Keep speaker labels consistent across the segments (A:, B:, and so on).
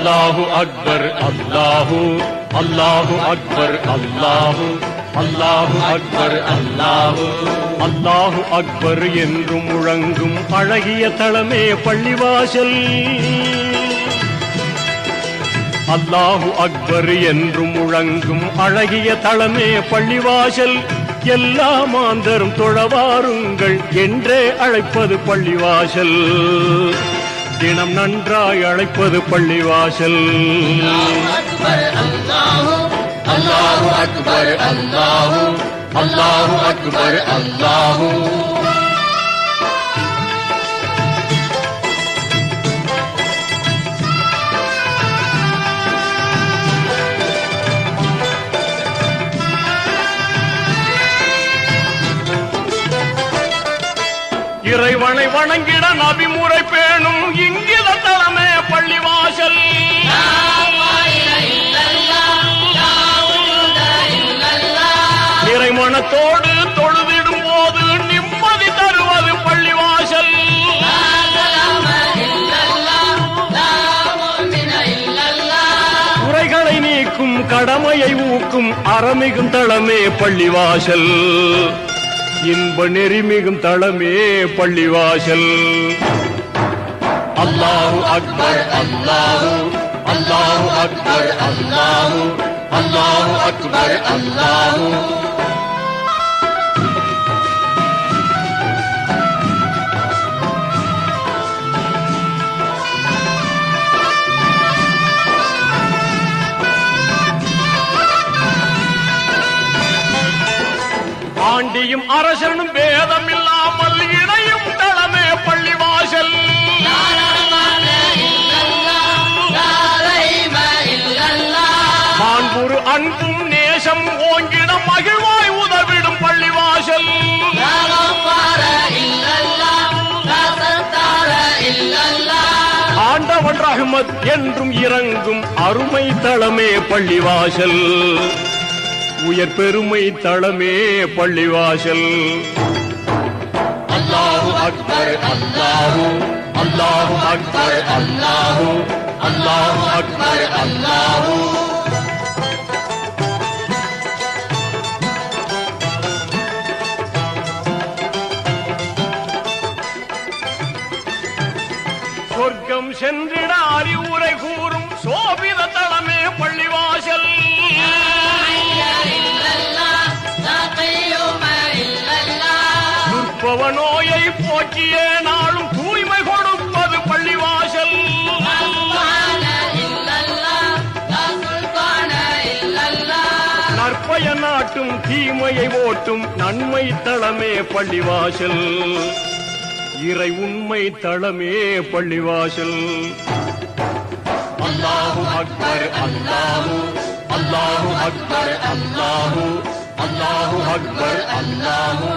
A: அல்லாஹு அக்பர் அல்லாஹு அல்லாஹு அக்பர் அல்லாஹு அல்லாஹு அக்பர் அல்லாஹு அல்லாஹு அக்பர் என்றும் முழங்கும் அழகிய தளமே பள்ளிவாசல். அல்லாஹு அக்பர் என்றும் முழங்கும் அழகிய தளமே பள்ளிவாசல். எல்லா மாந்தரும் தொழவாருங்கள் என்றே அழைப்பது பள்ளிவாசல். தினம் நன்றாய் அழைப்பது பள்ளிவாசல். அல்லாஹு அக்பர் அல்லாஹு அல்லாஹு அக்பர் அல்லாஹு. இறைவனை வணங்கிட நபிமுறை பேணும் இங்கித தளமே பள்ளிவாசல். இறைமனத்தோடு தொழுதிடும் போது நிம்மதி தருவது பள்ளிவாசல். குறைகளை நீக்கும் கடமையை ஊக்கும் அறமிகும் தளமே பள்ளிவாசல். இன்ப நெறிமிகும் தளமே பள்ளிவாசல். அல்லாஹு அக்பர் அல்லாஹு அல்லாஹு அக்பர் அல்லாஹு அல்லாஹு அக்பர் அல்லாஹு. ஆண்டியும் அரசனும் பேதம் இல்லாமல் இணையும் தளமே பள்ளிவாசல். மாண்புறு அன்பும் நேசம் ஓங்கிட மகிழ்வாய் உதவிடும் பள்ளிவாசல். ஆண்டவன் ரஹ்மத் என்றும் இறங்கும் அருமை தளமே பள்ளிவாசல். உயர் பெருமை தளமே பள்ளிவாசல். அல்லாஹு அக்பர் அல்லாஹு அல்லாஹு அக்பர் அல்லாஹு அல்லாஹு அக்பர் அல்லாஹு. சொர்க்கம் சென்றிட அறிவுரை கூறும் சோபித தளமே பள்ளிவாசல். நோயை போக்கிய நாளும் தூய்மை கொடுப்பது பள்ளிவாசல். நற்பய நாட்டும் தீமையை ஓட்டும் நன்மை தளமே பள்ளிவாசல். இறை உண்மை தளமே பள்ளிவாசல். அல்லாஹு அக்பர் அல்லாஹு அல்லாஹு அக்பர் அல்லாஹு அல்லாஹு அக்பர் அல்லாஹு.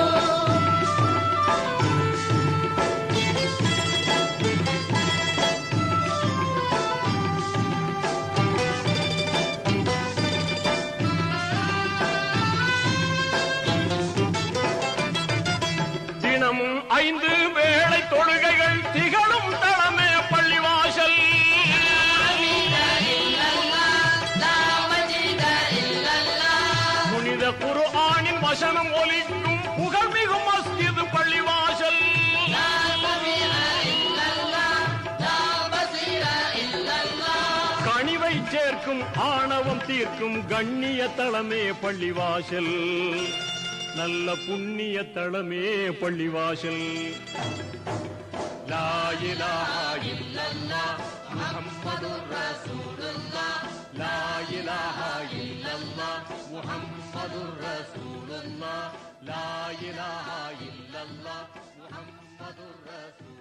A: தினமும் 5 வேளை தொழுகைகள் திகழும் தளமே பள்ளிவாசல். புனித குர்ஆனின் வசனம் ஒலிக்கும் புகழ்மிகு மஸ்ஜித் பள்ளிவாசல். கனிவை சேர்க்கும் ஆணவம் தீர்க்கும் கண்ணிய தளமே பள்ளிவாசல். நல்ல புண்ணிய தளமே பள்ளிவாசல். லா இலாஹா இல்லல்லாஹ் முஹம்மதுர் ரசூலுல்லாஹ் லா இலாஹா இல்லல்லாஹ் முஹம்மதுர் ரசூலுல்லாஹ் லா இலாஹா இல்லல்லாஹ் முஹம்மதுர் ரசூலுல்லாஹ்.